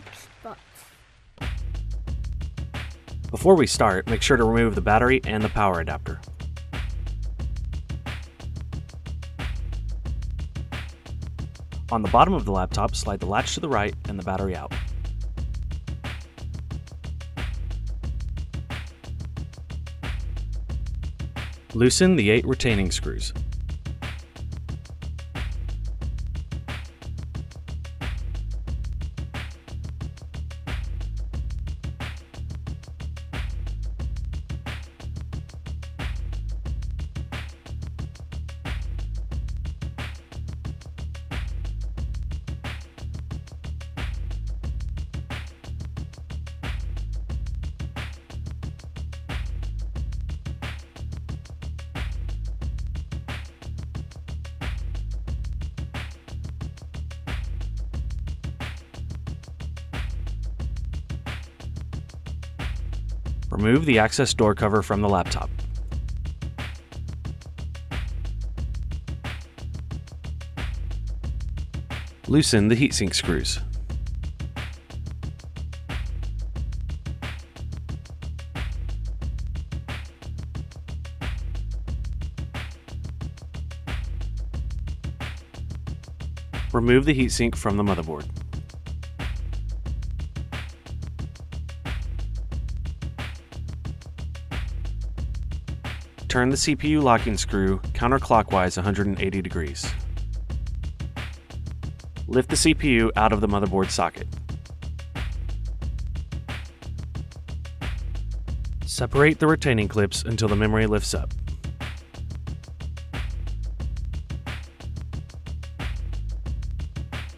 Phillips spots. Before we start, make sure to remove the battery and the power adapter. On the bottom of the laptop, slide the latch to the right and the battery out. Loosen the 8 retaining screws. Remove the access door cover from the laptop. Loosen the heatsink screws. Remove the heatsink from the motherboard. Turn the CPU locking screw counterclockwise 180 degrees. Lift the CPU out of the motherboard socket. Separate the retaining clips until the memory lifts up.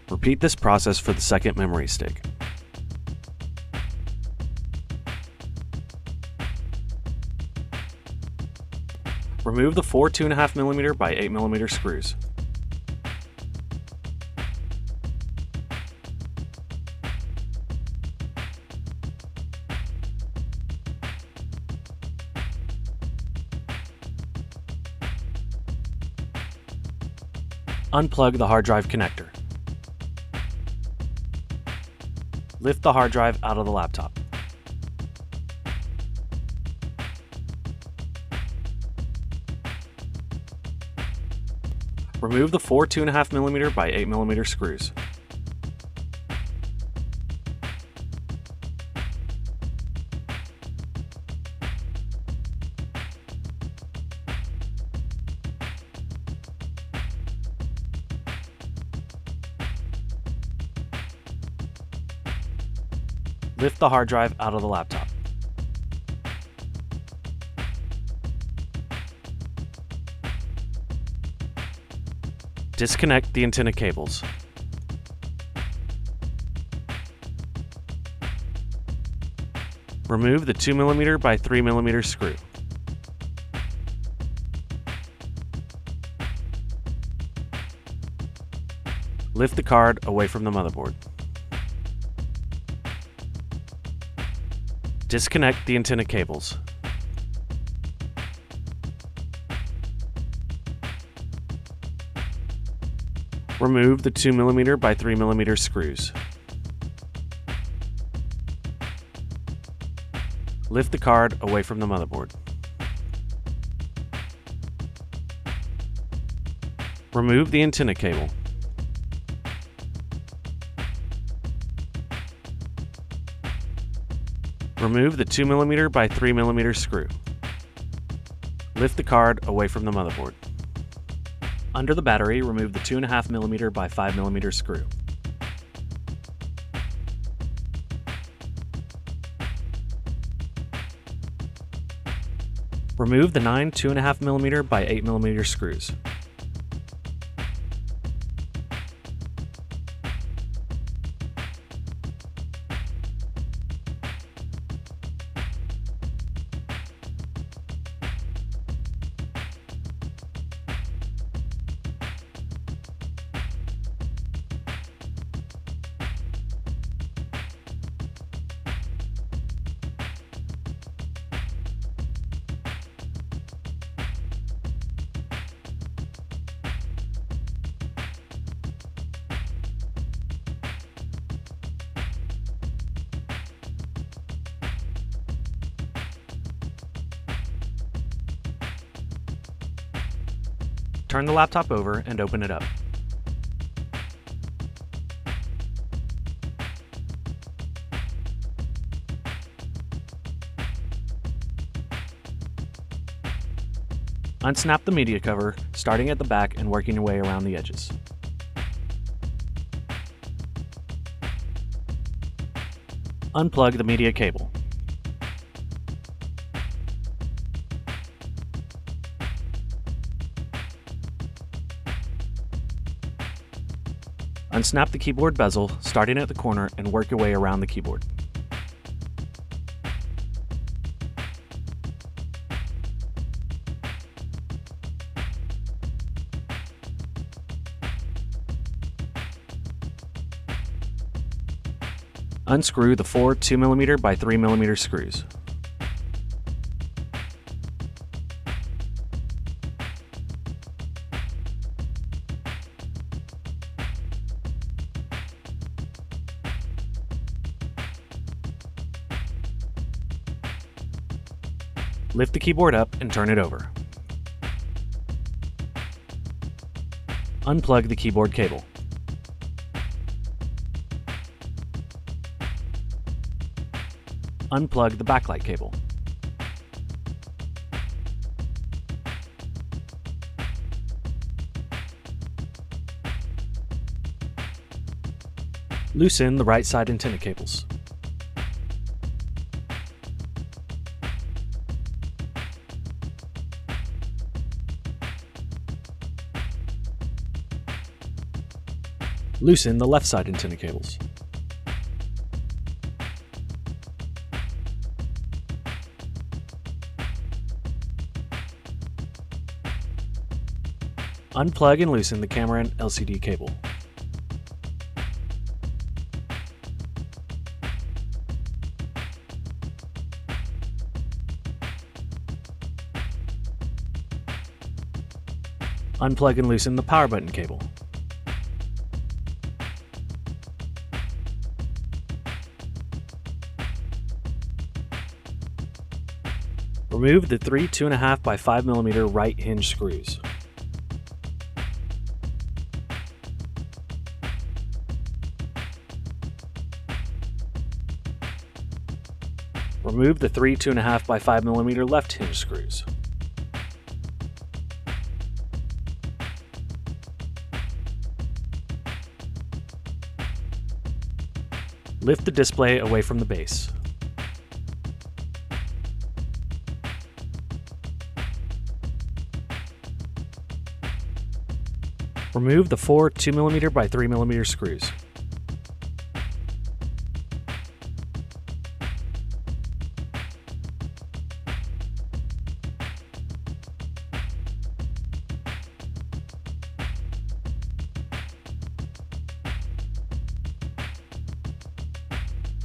Repeat this process for the second memory stick. Remove the 4 2.5mm by 8mm screws. Unplug the hard drive connector. Lift the hard drive out of the laptop. Remove the 4 2.5mm by 8mm screws. Lift the hard drive out of the laptop. Disconnect the antenna cables. Remove the 2mm by 3mm screw. Lift the card away from the motherboard. Disconnect the antenna cables. Remove the 2mm by 3mm screws. Lift the card away from the motherboard. Remove the antenna cable. Remove the 2mm by 3mm screw. Lift the card away from the motherboard. Under the battery, remove the 2.5mm by 5mm screw. Remove the 9 2.5mm by 8mm screws. Turn the laptop over and open it up. Unsnap the media cover, starting at the back and working your way around the edges. Unplug the media cable. Unsnap the keyboard bezel, starting at the corner, and work your way around the keyboard. Unscrew the 4 2mm by 3mm screws. Lift the keyboard up and turn it over. Unplug the keyboard cable. Unplug the backlight cable. Loosen the right side antenna cables. Loosen the left side antenna cables. Unplug and loosen the camera and LCD cable. Unplug and loosen the power button cable. Remove the 3 2.5 by 5mm right hinge screws. Remove the 3 2.5 by 5mm left hinge screws. Lift the display away from the base. Remove the 4 2mm by 3mm screws.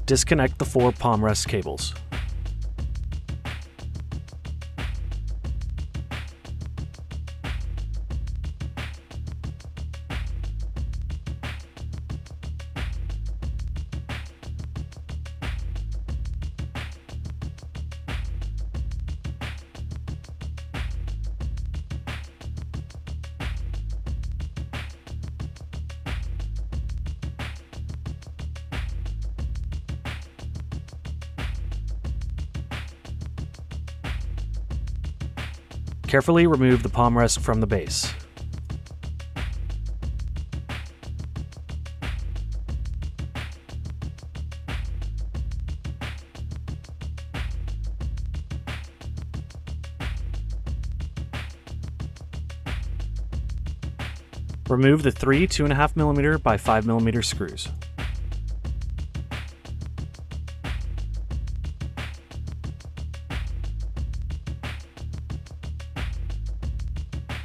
Disconnect the 4 palm rest cables. Carefully remove the palm rest from the base. Remove the 3 2.5mm by 5mm screws.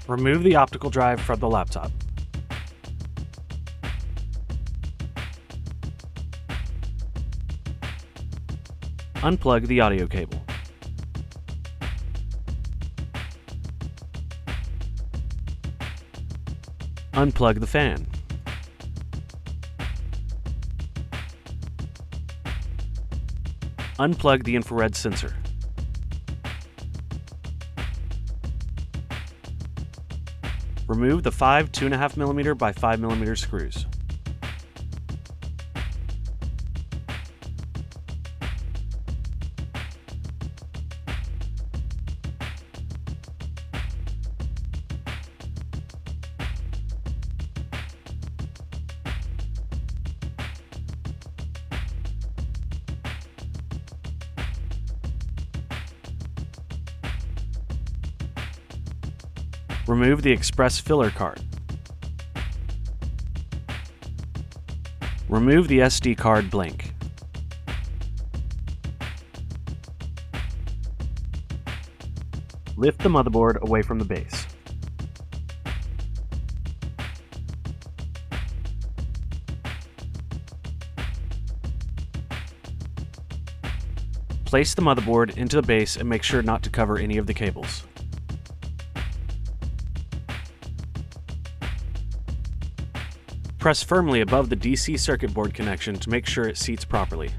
Remove the optical drive from the laptop. Unplug the audio cable. Unplug the fan. Unplug the infrared sensor. Remove the 5 2.5mm by 5mm screws. Remove the express filler card. Remove the SD card blank. Lift the motherboard away from the base. Place the motherboard into the base and make sure not to cover any of the cables. Press firmly above the DC circuit board connection to make sure it seats properly.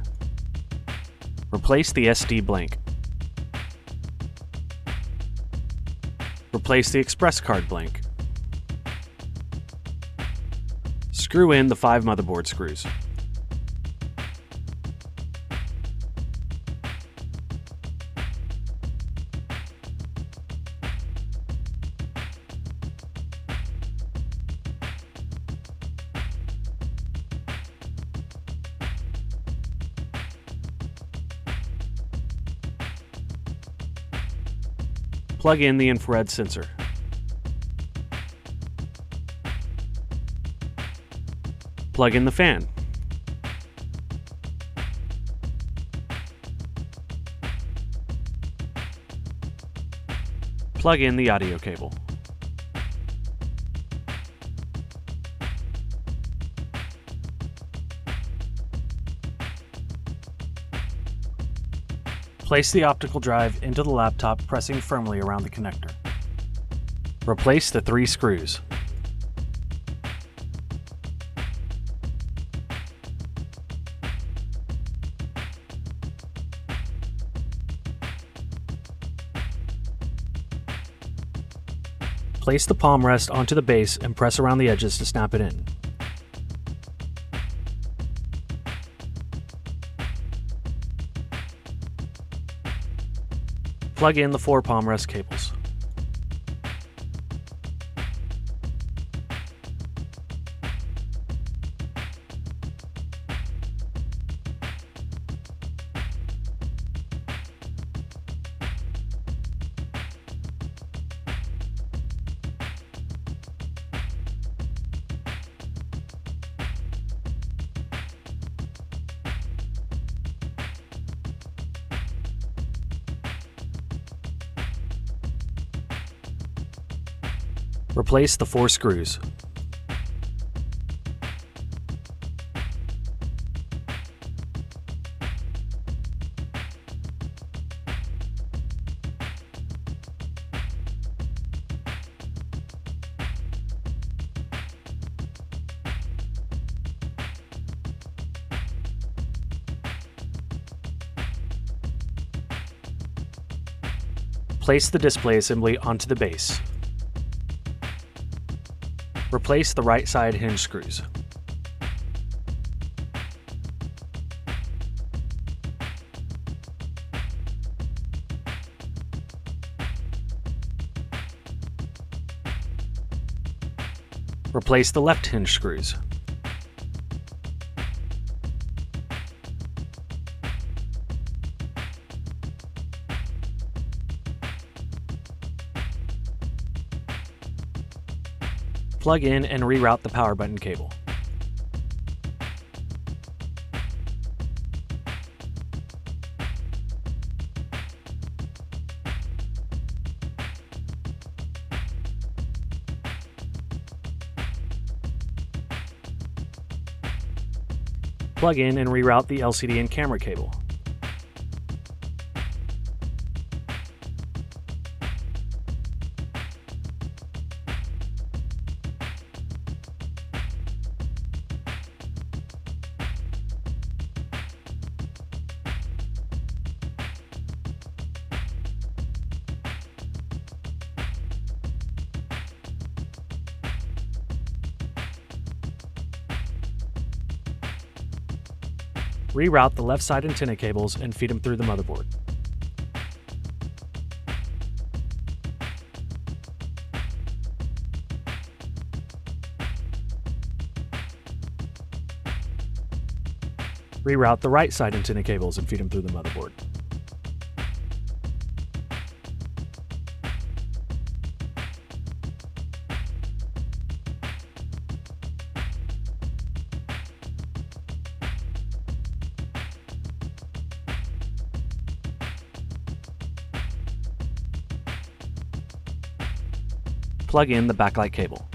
Replace the SD blank. Replace the express card blank. Screw in the 5 motherboard screws. Plug in the infrared sensor. Plug in the fan. Plug in the audio cable. Place the optical drive into the laptop, pressing firmly around the connector. Replace the 3 screws. Place the palm rest onto the base and press around the edges to snap it in. Plug in the 4 palm rest cables. Replace the 4 screws. Place the display assembly onto the base. Replace the right side hinge screws. Replace the left hinge screws. Plug in and reroute the power button cable. Plug in and reroute the LCD and camera cable. Reroute the left side antenna cables and feed them through the motherboard. Reroute the right side antenna cables and feed them through the motherboard. Plug in the backlight cable.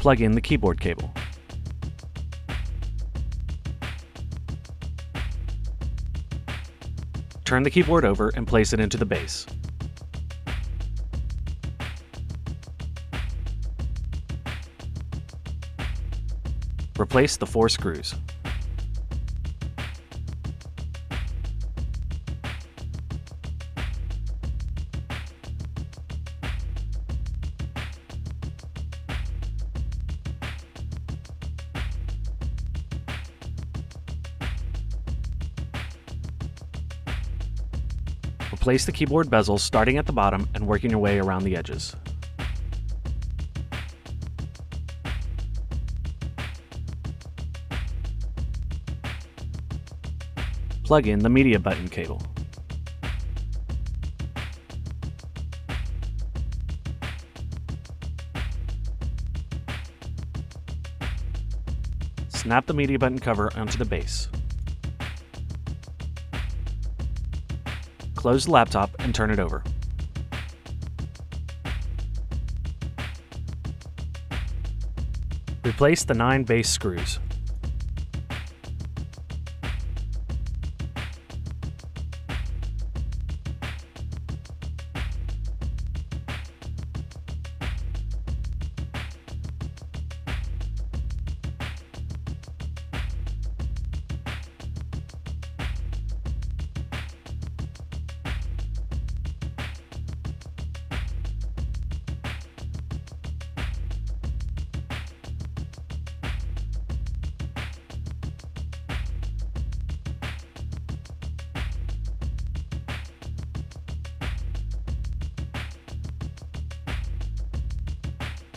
Plug in the keyboard cable. Turn the keyboard over and place it into the base. Replace the 4 screws. Replace the keyboard bezels starting at the bottom and working your way around the edges. Plug in the media button cable. Snap the media button cover onto the base. Close the laptop and turn it over. Replace the 9 base screws.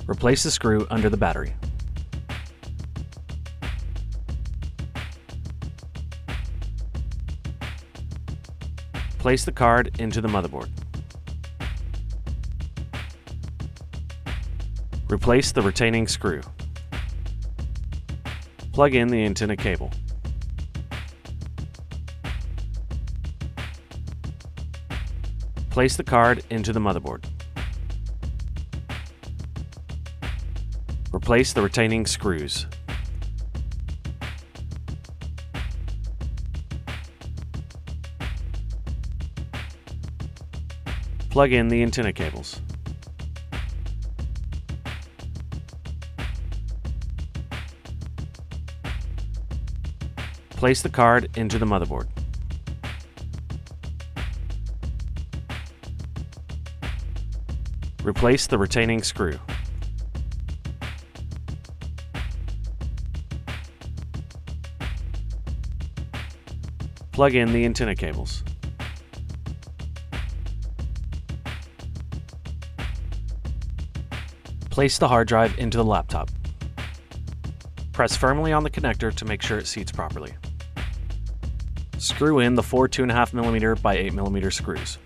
Replace the screw under the battery. Place the card into the motherboard. Replace the retaining screw. Plug in the antenna cable. Place the card into the motherboard. Replace the retaining screws. Plug in the antenna cables. Place the card into the motherboard. Replace the retaining screw. Plug in the antenna cables. Place the hard drive into the laptop. Press firmly on the connector to make sure it seats properly. Screw in the 4 2.5mm by 8mm screws.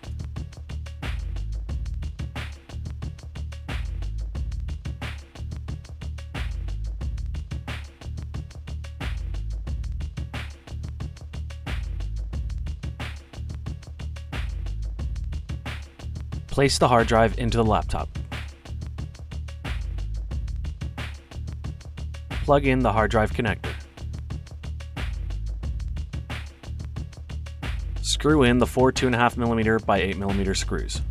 Place the hard drive into the laptop. Plug in the hard drive connector. Screw in the 4 2.5mm by 8mm screws.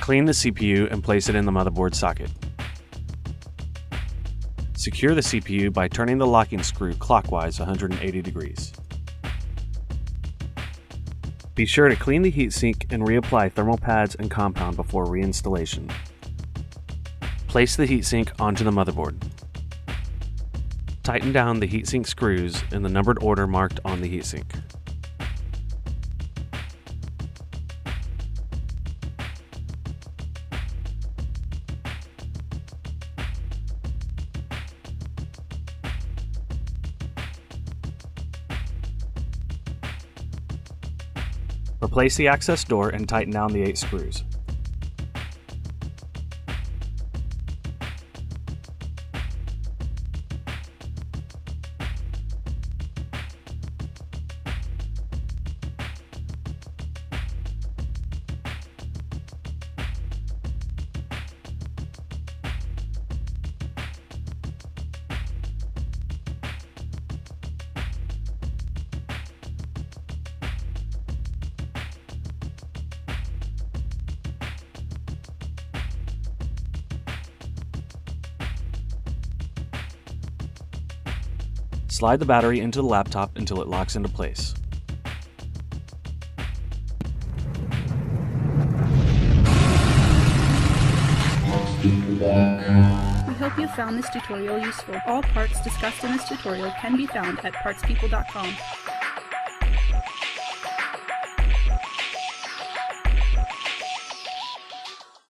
Clean the CPU and place it in the motherboard socket. Secure the CPU by turning the locking screw clockwise 180 degrees. Be sure to clean the heatsink and reapply thermal pads and compound before reinstallation. Place the heatsink onto the motherboard. Tighten down the heatsink screws in the numbered order marked on the heatsink. Replace the access door and tighten down the 8 screws. Slide the battery into the laptop until it locks into place. We hope you found this tutorial useful. All parts discussed in this tutorial can be found at partspeople.com.